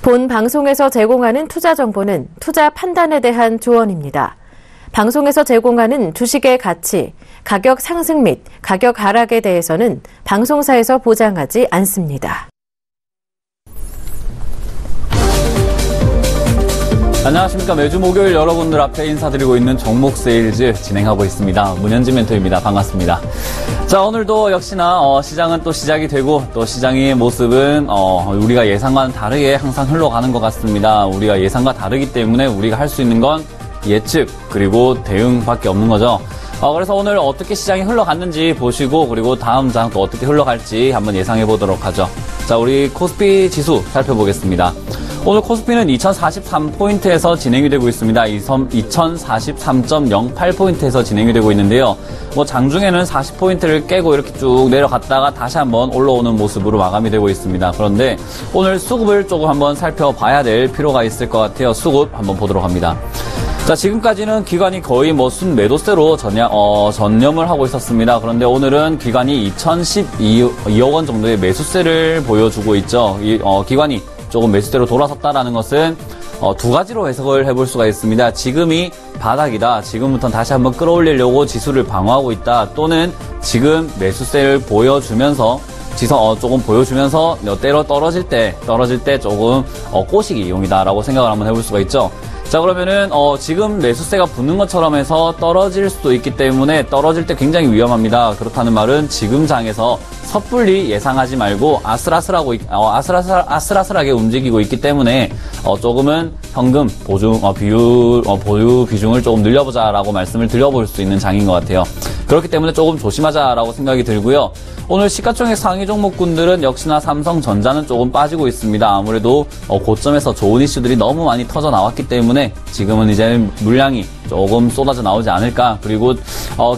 본 방송에서 제공하는 투자 정보는 투자 판단에 대한 조언입니다. 방송에서 제공하는 주식의 가치, 가격 상승 및 가격 하락에 대해서는 방송사에서 보장하지 않습니다. 안녕하십니까. 매주 목요일 여러분들 앞에 인사드리고 있는 종목 세일즈 진행하고 있습니다. 문현진 멘토입니다. 반갑습니다. 자, 오늘도 역시나 시장은 또 시작이 되고 또 시장의 모습은 우리가 예상과는 다르게 항상 흘러가는 것 같습니다. 우리가 예상과 다르기 때문에 우리가 할 수 있는 건 예측 그리고 대응밖에 없는 거죠. 그래서 오늘 어떻게 시장이 흘러갔는지 보시고 그리고 다음 장 또 어떻게 흘러갈지 한번 예상해 보도록 하죠. 자, 우리 코스피 지수 살펴보겠습니다. 오늘 코스피는 2043포인트에서 진행이 되고 있습니다. 2043.08포인트에서 진행이 되고 있는데요. 장중에는 40포인트를 깨고 이렇게 쭉 내려갔다가 다시 한번 올라오는 모습으로 마감이 되고 있습니다. 그런데 오늘 수급을 조금 한번 살펴봐야 될 필요가 있을 것 같아요. 수급 한번 보도록 합니다. 자, 지금까지는 기관이 거의 순매도세로 전념을 하고 있었습니다. 그런데 오늘은 기관이 2012억 원 정도의 매수세를 보여주고 있죠. 기관이 조금 매수대로 돌아섰다라는 것은 두 가지로 해석을 해볼 수가 있습니다. 지금이 바닥이다. 지금부터는 다시 한번 끌어올리려고 지수를 방어하고 있다. 또는 지금 매수세를 보여주면서 조금 보여주면서 때로 떨어질 때 조금 꼬시기 이용이다라고 생각을 한번 해볼 수가 있죠. 자, 그러면은 지금 매수세가 붙는 것처럼 해서 떨어질 수도 있기 때문에 떨어질 때 굉장히 위험합니다. 그렇다는 말은 지금 장에서 섣불리 예상하지 말고 아슬아슬하게 움직이고 있기 때문에 조금은 현금 보유 비중을 조금 늘려보자라고 말씀을 드려볼 수 있는 장인 것 같아요. 그렇기 때문에 조금 조심하자라고 생각이 들고요. 오늘 시가총액 상위 종목군들은 역시나 삼성전자는 조금 빠지고 있습니다. 아무래도 고점에서 좋은 이슈들이 너무 많이 터져 나왔기 때문에 지금은 이제 물량이 조금 쏟아져 나오지 않을까. 그리고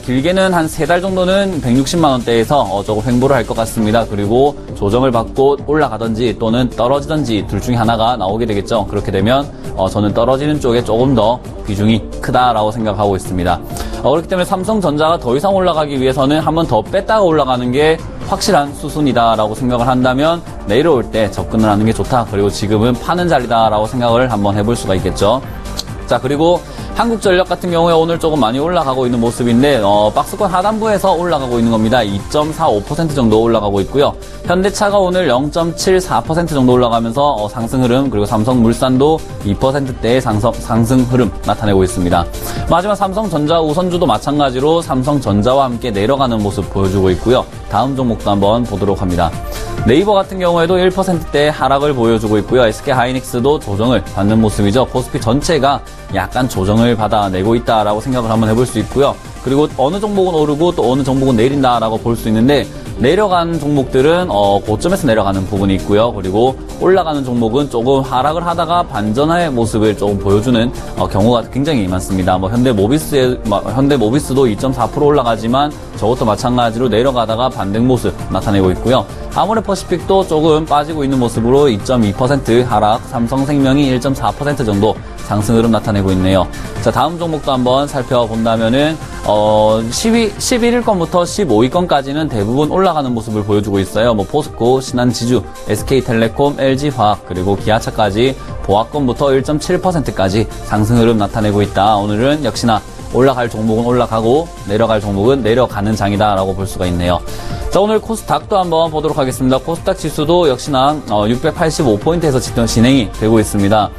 길게는 한 3달 정도는 160만 원대에서 조금 횡보를 할 것 같습니다. 그리고 조정을 받고 올라가든지 또는 떨어지든지 둘 중에 하나가 나오게 되겠죠. 그렇게 되면 저는 떨어지는 쪽에 조금 더 비중이 크다라고 생각하고 있습니다. 그렇기 때문에 삼성전자가 더 이상 올라가기 위해서는 한 번 더 뺐다가 올라가는 게 확실한 수순이다라고 생각을 한다면 내려올 때 접근을 하는 게 좋다. 그리고 지금은 파는 자리다라고 생각을 한번 해볼 수가 있겠죠. 자, 그리고 한국전력 같은 경우에 오늘 조금 많이 올라가고 있는 모습인데 박스권 하단부에서 올라가고 있는 겁니다. 2.45% 정도 올라가고 있고요. 현대차가 오늘 0.74% 정도 올라가면서 상승 흐름, 그리고 삼성물산도 2%대의 상승 흐름 나타내고 있습니다. 마지막 삼성전자 우선주도 마찬가지로 삼성전자와 함께 내려가는 모습 보여주고 있고요. 다음 종목도 한번 보도록 합니다. 네이버 같은 경우에도 1%대 하락을 보여주고 있고요. SK하이닉스도 조정을 받는 모습이죠. 코스피 전체가 약간 조정을 받아내고 있다라고 생각을 한번 해볼 수 있고요. 그리고 어느 종목은 오르고 또 어느 종목은 내린다라고 볼 수 있는데 내려간 종목들은 고점에서 내려가는 부분이 있고요. 그리고 올라가는 종목은 조금 하락을 하다가 반전의 모습을 조금 보여주는 경우가 굉장히 많습니다. 현대모비스도 2.4% 올라가지만 저것도 마찬가지로 내려가다가 반등 모습 나타내고 있고요. 하모레퍼시픽도 조금 빠지고 있는 모습으로 2.2% 하락, 삼성생명이 1.4% 정도 상승 흐름 나타내고 있네요. 자, 다음 종목도 한번 살펴본다면은 11위권부터 15위권까지는 대부분 올라가는 모습을 보여주고 있어요. 포스코, 신한지주, SK텔레콤, LG화학, 그리고 기아차까지 보합권부터 1.7%까지 상승 흐름 나타내고 있다. 오늘은 역시나 올라갈 종목은 올라가고 내려갈 종목은 내려가는 장이다라고 볼 수가 있네요. 자, 오늘 코스닥도 한번 보도록 하겠습니다. 코스닥 지수도 역시나 685포인트에서 진행이 되고 있습니다.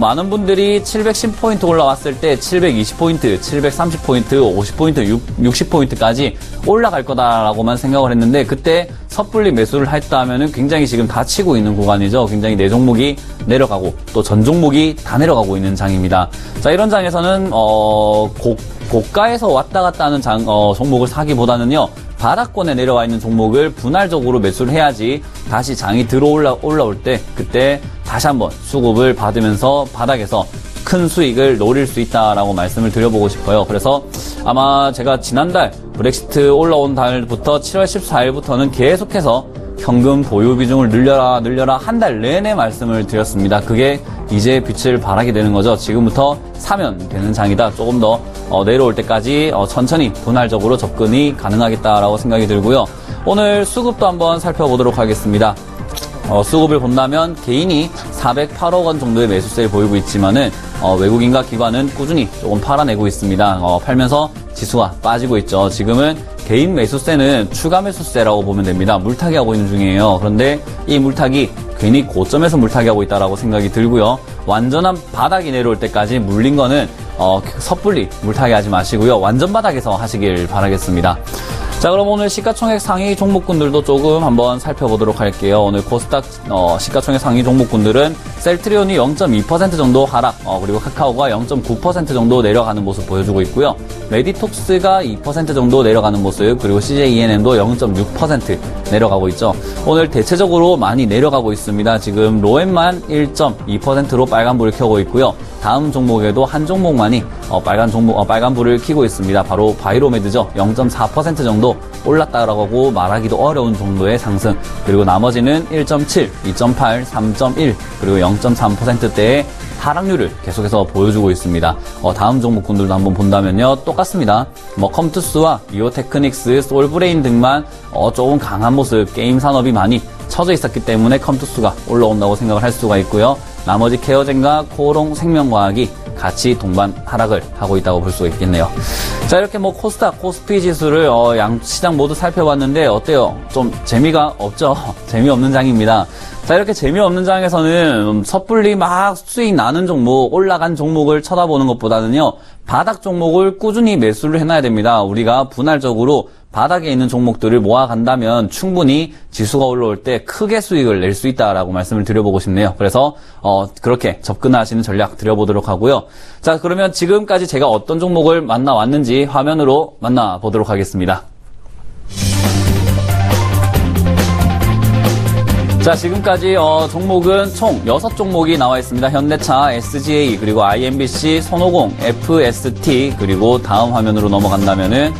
많은 분들이 710포인트 올라왔을 때 720포인트, 730포인트, 50포인트, 60포인트까지 올라갈 거다라고만 생각을 했는데 그때 섣불리 매수를 했다 하면은 굉장히 지금 다치고 있는 구간이죠. 굉장히 내 종목이 내려가고 또 전 종목이 다 내려가고 있는 장입니다. 자, 이런 장에서는 고가에서 왔다 갔다 하는 종목을 사기보다는요. 바닥권에 내려와 있는 종목을 분할적으로 매수를 해야지 다시 장이 올라올 때 그때 다시 한번 수급을 받으면서 바닥에서 큰 수익을 노릴 수 있다라고 말씀을 드려보고 싶어요. 그래서 아마 제가 지난달 브렉시트 올라온 달부터 7월 14일부터는 계속해서 현금 보유 비중을 늘려라 한 달 내내 말씀을 드렸습니다. 그게 이제 빛을 발하게 되는 거죠. 지금부터 사면 되는 장이다. 조금 더 내려올 때까지 천천히 분할적으로 접근이 가능하겠다라고 생각이 들고요. 오늘 수급도 한번 살펴보도록 하겠습니다. 수급을 본다면 개인이 408억 원 정도의 매수세를 보이고 있지만은 외국인과 기관은 꾸준히 조금 팔아내고 있습니다. 팔면서 지수가 빠지고 있죠. 지금은 개인 매수세는 추가 매수세라고 보면 됩니다. 물타기 하고 있는 중이에요. 그런데 이 물타기 괜히 고점에서 물타기 하고 있다라고 생각이 들고요. 완전한 바닥이 내려올 때까지 물린 거는 섣불리 물타기 하지 마시고요. 완전 바닥에서 하시길 바라겠습니다. 자, 그럼 오늘 시가총액 상위 종목군들도 조금 한번 살펴보도록 할게요. 오늘 코스닥 시가총액 상위 종목군들은 셀트리온이 0.2% 정도 하락, 그리고 카카오가 0.9% 정도 내려가는 모습 보여주고 있고요. 메디톡스가 2% 정도 내려가는 모습, 그리고 CJENM도 0.6% 내려가고 있죠. 오늘 대체적으로 많이 내려가고 있습니다. 지금 로엔만 1.2%로 빨간불을 켜고 있고요. 다음 종목에도 한 종목만이 빨간불을 켜고 있습니다. 바로 바이로메드죠. 0.4% 정도 올랐다라고 말하기도 어려운 정도의 상승. 그리고 나머지는 1.7, 2.8, 3.1, 그리고 0.3%대의 하락률을 계속해서 보여주고 있습니다. 다음 종목군들도 한번 본다면요. 똑같습니다. 컴투스와 비오테크닉스, 솔브레인 등만 조금 강한 모습, 게임 산업이 많이 처져 있었기 때문에 컴투스가 올라온다고 생각을 할 수가 있고요. 나머지 케어젠과 코오롱 생명과학이 같이 동반 하락을 하고 있다고 볼 수가 있겠네요. 자, 이렇게 코스닥, 코스피 지수를 양 시장 모두 살펴봤는데 어때요? 좀 재미가 없죠? 재미없는 장입니다. 자, 이렇게 재미없는 장에서는 섣불리 막 수익 나는 종목, 올라간 종목을 쳐다보는 것보다는요, 바닥 종목을 꾸준히 매수를 해놔야 됩니다. 우리가 분할적으로 바닥에 있는 종목들을 모아간다면 충분히 지수가 올라올 때 크게 수익을 낼 수 있다라고 말씀을 드려보고 싶네요. 그래서 그렇게 접근하시는 전략 드려보도록 하고요. 자, 그러면 지금까지 제가 어떤 종목을 만나왔는지 화면으로 만나보도록 하겠습니다. 자, 지금까지 종목은 총 6종목이 나와 있습니다. 현대차, SGA, 그리고 IMBC, 손오공, FST, 그리고 다음 화면으로 넘어간다면은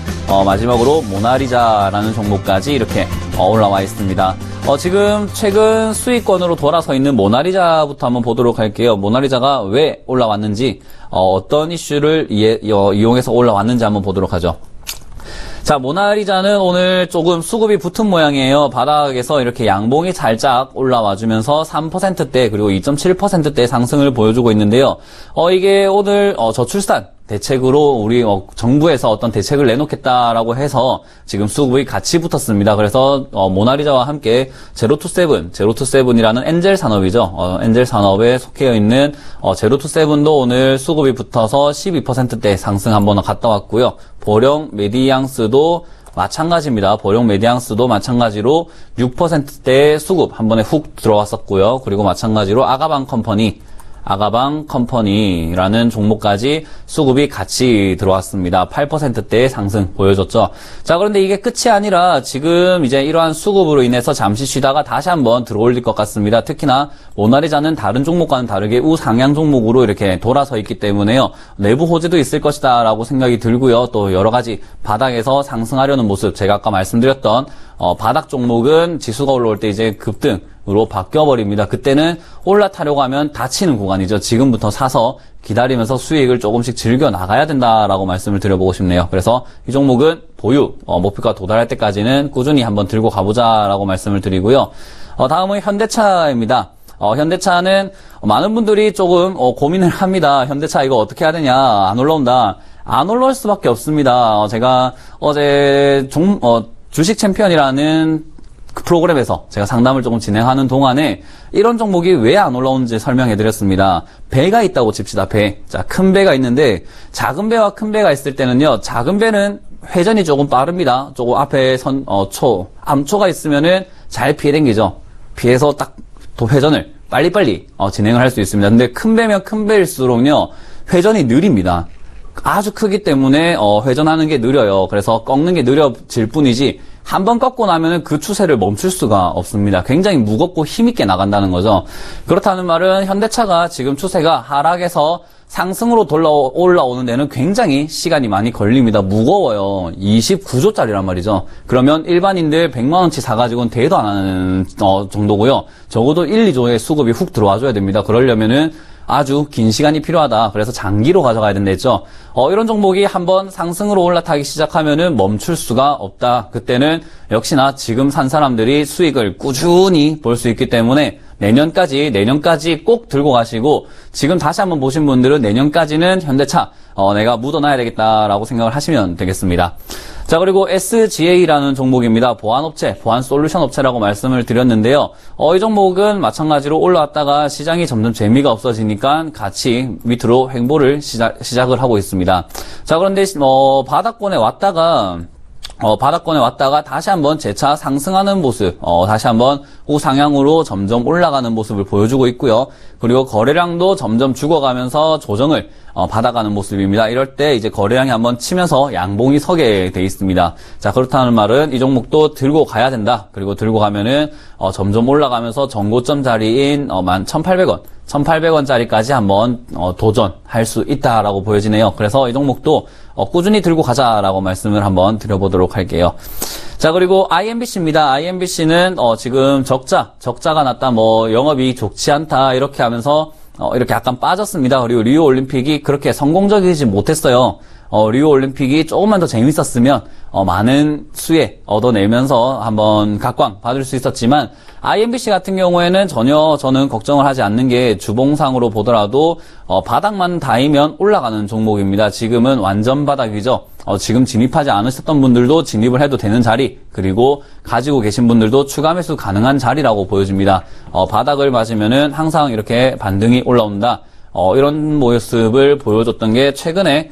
마지막으로 모나리자라는 종목까지 이렇게 올라와 있습니다. 지금 최근 수익권으로 돌아서 있는 모나리자부터 한번 보도록 할게요. 모나리자가 왜 올라왔는지, 어떤 이슈를 이용해서 올라왔는지 한번 보도록 하죠. 자, 모나리자는 오늘 조금 수급이 붙은 모양이에요. 바닥에서 이렇게 양봉이 살짝 올라와주면서 3%대 그리고 2.7%대 상승을 보여주고 있는데요. 이게 오늘 저출산 대책으로 우리 정부에서 어떤 대책을 내놓겠다라고 해서 지금 수급이 같이 붙었습니다. 그래서 모나리자와 함께 제로투세븐이라는 엔젤 산업이죠. 엔젤 산업에 속해 있는 제로투세븐도 오늘 수급이 붙어서 12%대 상승 한번 갔다 왔고요. 보령 메디앙스도 마찬가지입니다. 보령 메디앙스도 마찬가지로 6%대의 수급 한 번에 훅 들어왔었고요. 그리고 마찬가지로 아가방 컴퍼니라는 종목까지 수급이 같이 들어왔습니다. 8%대의 상승 보여줬죠. 자, 그런데 이게 끝이 아니라 지금 이제 이러한 수급으로 인해서 잠시 쉬다가 다시 한번 들어올릴 것 같습니다. 특히나 모나리자는 다른 종목과는 다르게 우상향 종목으로 이렇게 돌아서 있기 때문에요. 내부 호재도 있을 것이다 라고 생각이 들고요. 또 여러 가지 바닥에서 상승하려는 모습, 제가 아까 말씀드렸던 바닥 종목은 지수가 올라올 때 이제 급등으로 바뀌어버립니다. 그때는 올라타려고 하면 다치는 구간이죠. 지금부터 사서 기다리면서 수익을 조금씩 즐겨 나가야 된다라고 말씀을 드려보고 싶네요. 그래서 이 종목은 보유, 목표가 도달할 때까지는 꾸준히 한번 들고 가보자라고 말씀을 드리고요. 다음은 현대차입니다. 현대차는 많은 분들이 조금 고민을 합니다. 현대차 이거 어떻게 해야 되냐, 안 올라온다. 안 올라올 수밖에 없습니다. 제가 어제 주식 챔피언이라는 그 프로그램에서 제가 상담을 조금 진행하는 동안에 이런 종목이 왜 안 올라오는지 설명해 드렸습니다. 배가 있다고 칩시다, 배. 자, 큰 배가 있는데 작은 배와 큰 배가 있을 때는요, 작은 배는 회전이 조금 빠릅니다. 조금 앞에 암초가 있으면은 잘 피해 당기죠. 피해서 딱 또 회전을 빨리빨리 진행을 할 수 있습니다. 근데 큰 배면 큰 배일수록요, 회전이 느립니다. 아주 크기 때문에 회전하는 게 느려요. 그래서 꺾는 게 느려질 뿐이지 한번 꺾고 나면은 그 추세를 멈출 수가 없습니다. 굉장히 무겁고 힘있게 나간다는 거죠. 그렇다는 말은 현대차가 지금 추세가 하락에서 상승으로 올라오는 데는 굉장히 시간이 많이 걸립니다. 무거워요. 29조짜리란 말이죠. 그러면 일반인들 100만원치 사가지고는 대도 안 하는 정도고요. 적어도 1, 2조의 수급이 훅 들어와줘야 됩니다. 그러려면은 아주 긴 시간이 필요하다. 그래서 장기로 가져가야 된다 했죠. 이런 종목이 한번 상승으로 올라타기 시작하면은 멈출 수가 없다. 그때는 역시나 지금 산 사람들이 수익을 꾸준히 볼 수 있기 때문에 내년까지 꼭 들고 가시고, 지금 다시 한번 보신 분들은 내년까지는 현대차 내가 묻어놔야 되겠다라고 생각을 하시면 되겠습니다. 자, 그리고 SGA라는 종목입니다. 보안업체, 보안솔루션 업체라고 말씀을 드렸는데요. 이 종목은 마찬가지로 올라왔다가 시장이 점점 재미가 없어지니까 같이 밑으로 횡보를 시작을 하고 있습니다. 자, 그런데 바닥권에 왔다가 다시 한번 재차 상승하는 모습, 다시 한번 우상향으로 점점 올라가는 모습을 보여주고 있고요. 그리고 거래량도 점점 죽어가면서 조정을 받아가는 모습입니다. 이럴 때 이제 거래량이 한번 치면서 양봉이 서게 돼 있습니다. 자, 그렇다는 말은 이 종목도 들고 가야 된다. 그리고 들고 가면은 점점 올라가면서 전고점 자리인 11,800원. 1,800원짜리까지 한번 도전할 수 있다라고 보여지네요. 그래서 이 종목도 꾸준히 들고 가자라고 말씀을 한번 드려보도록 할게요. 자, 그리고 IMBC입니다. IMBC는 지금 적자가 났다, 영업이 좋지 않다 이렇게 하면서 이렇게 약간 빠졌습니다. 그리고 리우 올림픽이 그렇게 성공적이지 못했어요. 리우 올림픽이 조금만 더 재밌었으면 많은 수혜 얻어내면서 한번 각광 받을 수 있었지만, IMBC 같은 경우에는 전혀 저는 걱정을 하지 않는 게, 주봉상으로 보더라도 바닥만 닿으면 올라가는 종목입니다. 지금은 완전 바닥이죠. 지금 진입하지 않으셨던 분들도 진입을 해도 되는 자리, 그리고 가지고 계신 분들도 추가 매수 가능한 자리라고 보여집니다. 바닥을 맞으면은 항상 이렇게 반등이 올라온다. 이런 모습을 보여줬던 게 최근에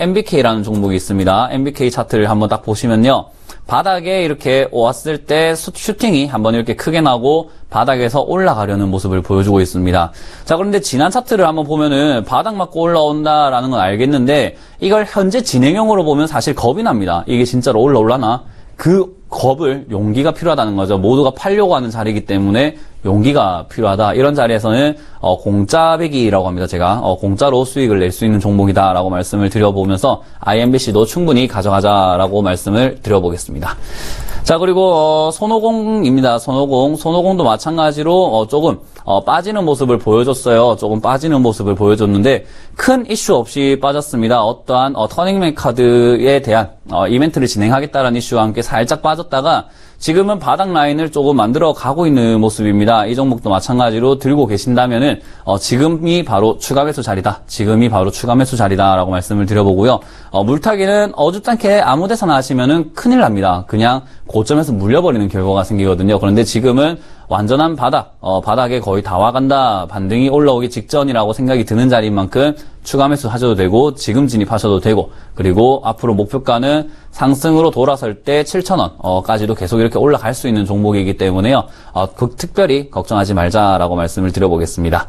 MBK라는 종목이 있습니다. MBK 차트를 한번 딱 보시면요. 바닥에 이렇게 왔을 때 슈팅이 한번 이렇게 크게 나고 바닥에서 올라가려는 모습을 보여주고 있습니다. 자, 그런데 지난 차트를 한번 보면은 바닥 맞고 올라온다라는 건 알겠는데, 이걸 현재 진행형으로 보면 사실 겁이 납니다. 이게 진짜로 올라올라나? 그 겁을, 용기가 필요하다는 거죠. 모두가 팔려고 하는 자리이기 때문에 용기가 필요하다. 이런 자리에서는 공짜 배기라고 합니다. 제가 공짜로 수익을 낼 수 있는 종목이다라고 말씀을 드려보면서 IMBC도 충분히 가져가자라고 말씀을 드려보겠습니다. 자, 그리고 손오공입니다. 손오공도 마찬가지로 조금 빠지는 모습을 보여줬어요. 조금 빠지는 모습을 보여줬는데 큰 이슈 없이 빠졌습니다. 어떠한 터닝맨 카드에 대한 이벤트를 진행하겠다는 이슈와 함께 살짝 빠졌다가 지금은 바닥 라인을 조금 만들어 가고 있는 모습입니다. 이 종목도 마찬가지로 들고 계신다면은 지금이 바로 추가 매수 자리다. 지금이 바로 추가 매수 자리다라고 말씀을 드려보고요. 물타기는 어줍잖게 아무 데서나 하시면은 큰일 납니다. 그냥 고점에서 물려버리는 결과가 생기거든요. 그런데 지금은 완전한 바닥에 거의 다 와간다, 반등이 올라오기 직전이라고 생각이 드는 자리인 만큼 추가 매수 하셔도 되고, 지금 진입하셔도 되고, 그리고 앞으로 목표가는 상승으로 돌아설 때 7,000원까지도 계속 이렇게 올라갈 수 있는 종목이기 때문에요. 특별히 걱정하지 말자라고 말씀을 드려보겠습니다.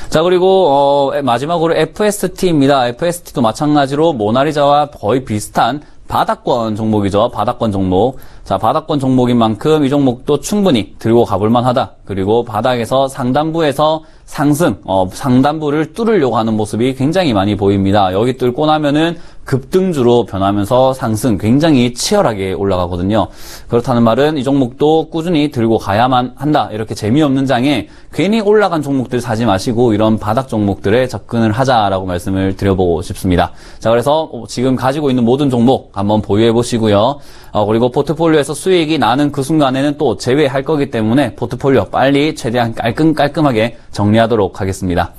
자, 그리고 마지막으로 FST입니다. FST도 마찬가지로 모나리자와 거의 비슷한 바닥권 종목이죠. 바닥권 종목. 자, 바닥권 종목인 만큼 이 종목도 충분히 들고 가볼만 하다. 그리고 바닥에서 상단부에서 상단부를 뚫으려고 하는 모습이 굉장히 많이 보입니다. 여기 뚫고 나면은 급등주로 변하면서 상승 굉장히 치열하게 올라가거든요. 그렇다는 말은 이 종목도 꾸준히 들고 가야만 한다. 이렇게 재미없는 장에 괜히 올라간 종목들 사지 마시고 이런 바닥 종목들에 접근을 하자라고 말씀을 드려보고 싶습니다. 자, 그래서 지금 가지고 있는 모든 종목 한번 보유해 보시고요. 그리고 포트폴리오에서 수익이 나는 그 순간에는 또 제외할 거기 때문에 포트폴리오 빨리 최대한 깔끔하게 정리하도록 하겠습니다.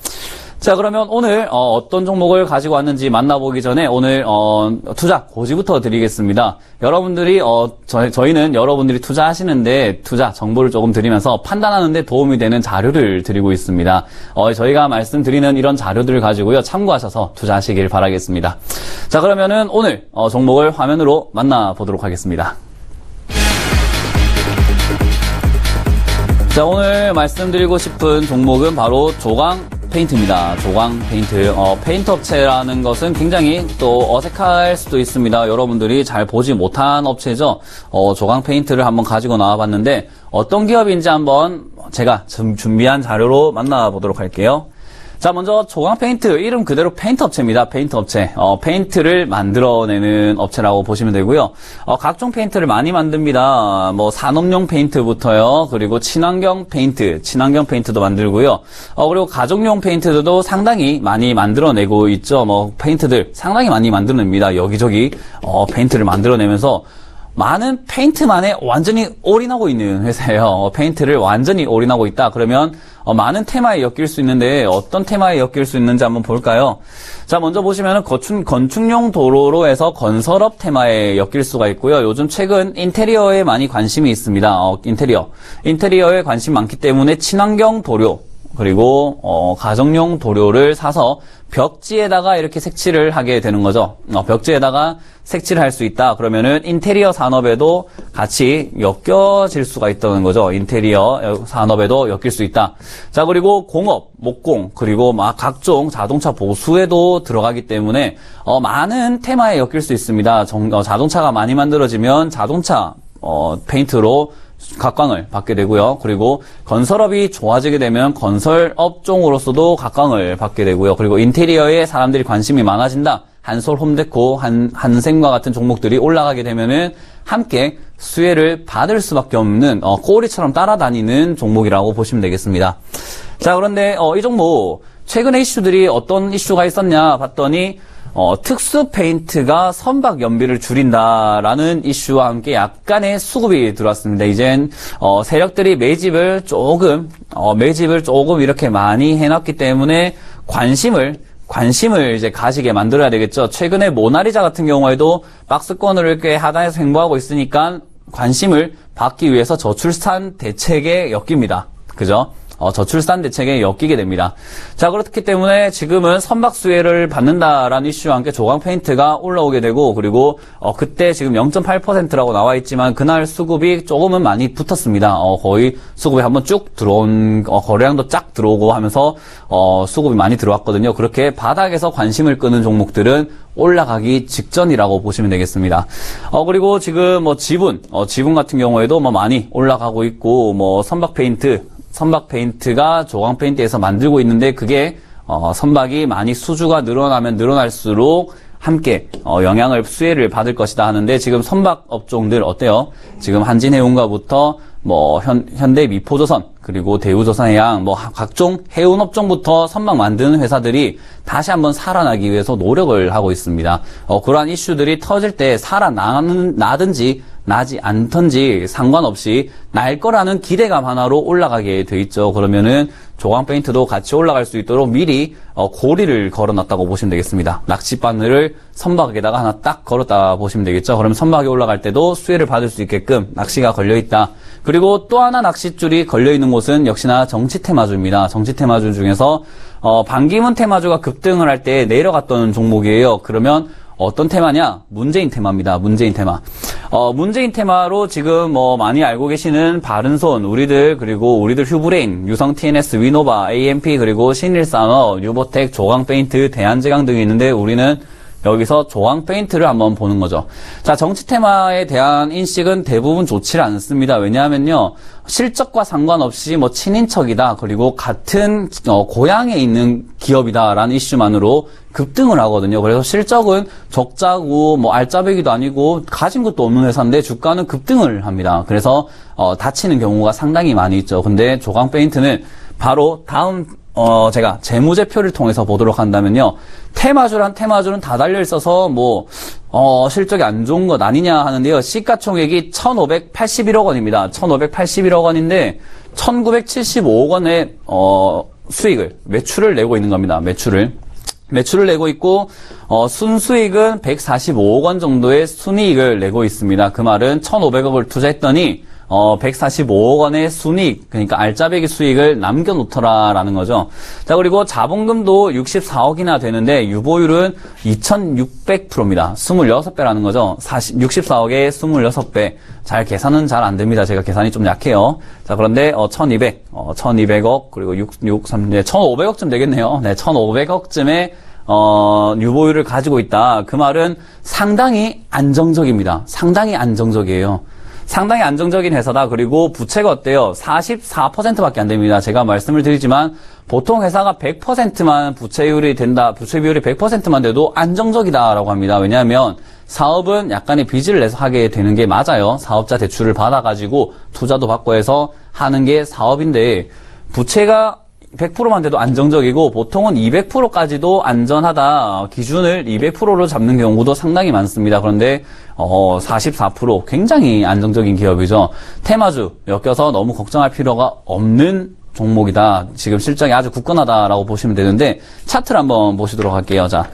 자, 그러면 오늘 어떤 종목을 가지고 왔는지 만나보기 전에 오늘 투자 고지부터 드리겠습니다. 여러분들이 저희는 여러분들이 투자하시는데 투자 정보를 조금 드리면서 판단하는데 도움이 되는 자료를 드리고 있습니다. 저희가 말씀드리는 이런 자료들을 가지고요, 참고하셔서 투자하시길 바라겠습니다. 자, 그러면은 오늘 종목을 화면으로 만나보도록 하겠습니다. 자, 오늘 말씀드리고 싶은 종목은 바로 조강 페인트입니다. 조강 페인트. 페인트 업체라는 것은 굉장히 또 어색할 수도 있습니다. 여러분들이 잘 보지 못한 업체죠. 조강 페인트를 한번 가지고 나와봤는데 어떤 기업인지 한번 제가 준비한 자료로 만나보도록 할게요. 자, 먼저 조광 페인트, 이름 그대로 페인트 업체입니다. 페인트 업체. 페인트를 만들어내는 업체라고 보시면 되고요. 각종 페인트를 많이 만듭니다. 뭐 산업용 페인트부터요. 그리고 친환경 페인트도 만들고요. 그리고 가정용 페인트도 상당히 많이 만들어내고 있죠. 뭐 페인트들 상당히 많이 만들어냅니다. 여기저기 페인트를 만들어내면서 많은 페인트만에 완전히 올인하고 있는 회사예요. 페인트를 완전히 올인하고 있다. 그러면 많은 테마에 엮일 수 있는데 어떤 테마에 엮일 수 있는지 한번 볼까요? 자, 먼저 보시면 건축용 도로로 해서 건설업 테마에 엮일 수가 있고요. 요즘 최근 인테리어에 많이 관심이 있습니다. 인테리어에 관심 많기 때문에 친환경 도료 그리고 가정용 도료를 사서 벽지에다가 이렇게 색칠을 하게 되는 거죠. 벽지에다가 색칠을 할 수 있다. 그러면은 인테리어 산업에도 같이 엮여질 수가 있다는 거죠. 인테리어 산업에도 엮일 수 있다. 자, 그리고 공업, 목공, 그리고 막 각종 자동차 보수에도 들어가기 때문에 많은 테마에 엮일 수 있습니다. 자동차가 많이 만들어지면 자동차 페인트로 각광을 받게 되고요. 그리고 건설업이 좋아지게 되면 건설 업종으로서도 각광을 받게 되고요. 그리고 인테리어에 사람들이 관심이 많아진다. 한솔, 홈데코, 한샘과 같은 종목들이 올라가게 되면은 함께 수혜를 받을 수밖에 없는 꼬리처럼 따라다니는 종목이라고 보시면 되겠습니다. 자, 그런데 이 종목 최근에 이슈들이 어떤 이슈가 있었냐 봤더니 특수 페인트가 선박 연비를 줄인다라는 이슈와 함께 약간의 수급이 들어왔습니다. 이젠 세력들이 매집을 조금 이렇게 많이 해놨기 때문에 관심을 이제 가지게 만들어야 되겠죠. 최근에 모나리자 같은 경우에도 박스권을 이렇게 하단에서 횡보하고 있으니까 관심을 받기 위해서 저출산 대책에 엮입니다. 그죠? 저출산 대책에 엮이게 됩니다. 자, 그렇기 때문에 지금은 선박 수혜를 받는다라는 이슈와 함께 조광 페인트가 올라오게 되고, 그리고 그때 지금 0.8%라고 나와 있지만 그날 수급이 조금은 많이 붙었습니다. 거의 수급이 한번 쭉 들어온, 거래량도 쫙 들어오고 하면서 수급이 많이 들어왔거든요. 그렇게 바닥에서 관심을 끄는 종목들은 올라가기 직전이라고 보시면 되겠습니다. 그리고 지금 지분 같은 경우에도 많이 올라가고 있고, 선박 페인트가 조광 페인트에서 만들고 있는데 그게 선박이 많이 수주가 늘어나면 늘어날수록 함께 수혜를 받을 것이다 하는데 지금 선박 업종들 어때요? 지금 한진해운과부터 현대미포조선 그리고 대우조선해양 각종 해운 업종부터 선박 만드는 회사들이 다시 한번 살아나기 위해서 노력을 하고 있습니다. 그러한 이슈들이 터질 때 살아나든지 나지 않던지 상관없이 날 거라는 기대감 하나로 올라가게 돼 있죠. 그러면은 조광 페인트도 같이 올라갈 수 있도록 미리 고리를 걸어놨다고 보시면 되겠습니다. 낚싯바늘을 선박에다가 하나 딱 걸었다 보시면 되겠죠. 그러면 선박이 올라갈 때도 수혜를 받을 수 있게끔 낚시가 걸려 있다. 그리고 또 하나 낚싯줄이 걸려 있는 곳은 역시나 정치 테마주입니다. 정치 테마주 중에서 반기문 테마주가 급등을 할 때 내려갔던 종목이에요. 그러면 어떤 테마냐? 문재인 테마입니다. 문재인 테마. 문재인 테마로 지금 많이 알고 계시는 바른손, 그리고 우리들 휴브레인, 유성 TNS, 위노바, AMP, 그리고 신일산업, 유보텍, 조광 페인트, 대한제강 등이 있는데 우리는 여기서 조광 페인트를 한번 보는 거죠. 자, 정치 테마에 대한 인식은 대부분 좋지 않습니다. 왜냐하면요, 실적과 상관없이 친인척이다, 그리고 같은 고향에 있는 기업이다라는 이슈만으로 급등을 하거든요. 그래서 실적은 적자고 알짜배기도 아니고 가진 것도 없는 회사인데 주가는 급등을 합니다. 그래서 다치는 경우가 상당히 많이 있죠. 근데 조광 페인트는 바로 다음 제가 재무제표를 통해서 보도록 한다면요. 테마주는 다 달려있어서 실적이 안 좋은 것 아니냐 하는데요. 시가총액이 1,581억 원입니다. 1,581억 원인데 1,975억 원의 매출을 내고 있는 겁니다. 매출을 내고 있고 순수익은 145억 원 정도의 순이익을 내고 있습니다. 그 말은 1,500억을 투자했더니 145억 원의 순이익, 그러니까 알짜배기 수익을 남겨놓더라라는 거죠. 자, 그리고 자본금도 64억이나 되는데 유보율은 2600%입니다. 26배라는 거죠. 64억에 26배. 계산은 잘 안 됩니다. 제가 계산이 좀 약해요. 자, 그런데 1200억, 그리고 1500억쯤 되겠네요. 네, 1500억쯤의 유보율을 가지고 있다. 그 말은 상당히 안정적입니다. 상당히 안정적이에요. 상당히 안정적인 회사다. 그리고 부채가 어때요? 44%밖에 안 됩니다. 제가 말씀을 드리지만 보통 회사가 100%만 부채율이 된다. 부채 비율이 100%만 돼도 안정적이다라고 합니다. 왜냐하면 사업은 약간의 빚을 내서 하게 되는 게 맞아요. 사업자 대출을 받아가지고 투자도 받고 해서 하는 게 사업인데 부채가 100%만 돼도 안정적이고 보통은 200%까지도 안전하다. 기준을 200%로 잡는 경우도 상당히 많습니다. 그런데 44% 굉장히 안정적인 기업이죠. 테마주 엮여서 너무 걱정할 필요가 없는 종목이다. 지금 실적이 아주 굳건하다라고 보시면 되는데 차트를 한번 보시도록 할게요. 자,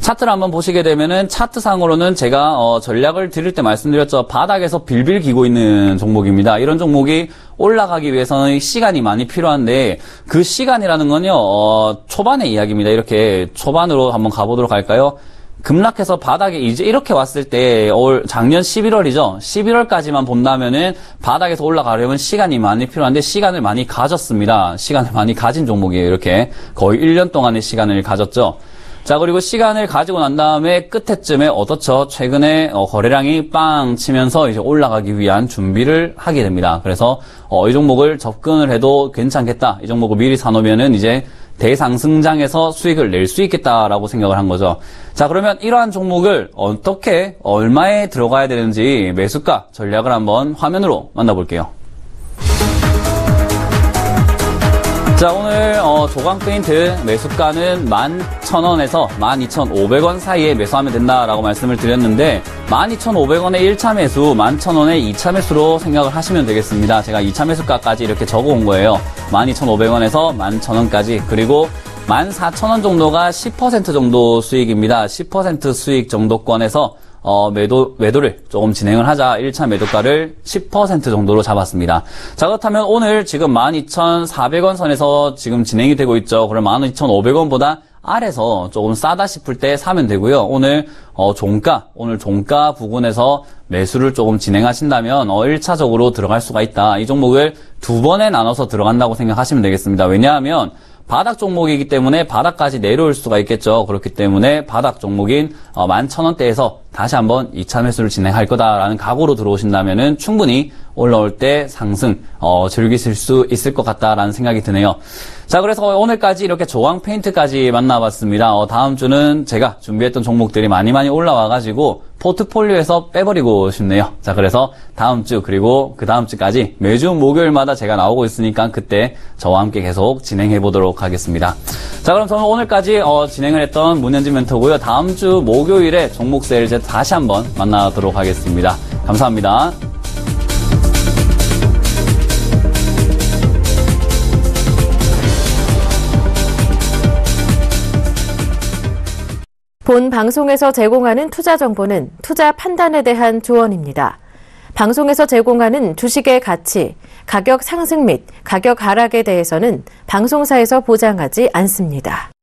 차트를 한번 보시게 되면은 차트상으로는 제가 전략을 드릴 때 말씀드렸죠. 바닥에서 빌빌 기고 있는 종목입니다. 이런 종목이 올라가기 위해서는 시간이 많이 필요한데 그 시간이라는 건요. 초반의 이야기입니다. 이렇게 초반으로 한번 가보도록 할까요? 급락해서 바닥에 이제 이렇게 왔을 때 작년 11월이죠. 11월까지만 본다면은 바닥에서 올라가려면 시간이 많이 필요한데 시간을 많이 가졌습니다. 시간을 많이 가진 종목이에요. 이렇게 거의 1년 동안의 시간을 가졌죠. 자, 그리고 시간을 가지고 난 다음에 끝에쯤에 어떻죠? 최근에 거래량이 빵 치면서 이제 올라가기 위한 준비를 하게 됩니다. 그래서 이 종목을 접근을 해도 괜찮겠다. 이 종목을 미리 사놓으면은 이제 대상승장에서 수익을 낼 수 있겠다라고 생각을 한 거죠. 자, 그러면 이러한 종목을 어떻게 얼마에 들어가야 되는지 매수가 전략을 한번 화면으로 만나볼게요. 자, 오늘 조광 페인트 매수가는 11,000원에서 12,500원 사이에 매수하면 된다라고 말씀을 드렸는데 12,500원의 1차 매수, 11,000원의 2차 매수로 생각을 하시면 되겠습니다. 제가 2차 매수가까지 이렇게 적어온 거예요. 12,500원에서 11,000원까지. 그리고 14,000원 정도가 10% 정도 수익입니다. 10% 수익 정도권에서 매도를 조금 진행을 하자 1차 매도가를 10% 정도로 잡았습니다. 자, 그렇다면 오늘 지금 12,400원 선에서 지금 진행이 되고 있죠. 그럼 12,500원보다 아래서 조금 싸다 싶을 때 사면 되고요. 오늘 오늘 종가 부근에서 매수를 조금 진행하신다면 1차적으로 들어갈 수가 있다. 이 종목을 두 번에 나눠서 들어간다고 생각하시면 되겠습니다. 왜냐하면 바닥 종목이기 때문에 바닥까지 내려올 수가 있겠죠. 그렇기 때문에 바닥 종목인 11,000원대에서 다시 한번 2차 매수를 진행할 거다라는 각오로 들어오신다면은 충분히 올라올 때 상승 즐기실 수 있을 것 같다라는 생각이 드네요. 자, 그래서 오늘까지 이렇게 조광 페인트까지 만나봤습니다. 다음 주는 제가 준비했던 종목들이 많이 올라와가지고 포트폴리오에서 빼버리고 싶네요. 자, 그래서 다음 주 그리고 그 다음 주까지 매주 목요일마다 제가 나오고 있으니까 그때 저와 함께 계속 진행해 보도록 하겠습니다. 자, 그럼 저는 오늘까지 진행을 했던 문현진 멘토고요. 다음 주 목요일에 종목 세일 이제 다시 한번 만나도록 하겠습니다. 감사합니다. 본 방송에서 제공하는 투자 정보는 투자 판단에 대한 조언입니다. 방송에서 제공하는 주식의 가치, 가격 상승 및 가격 하락에 대해서는 방송사에서 보장하지 않습니다.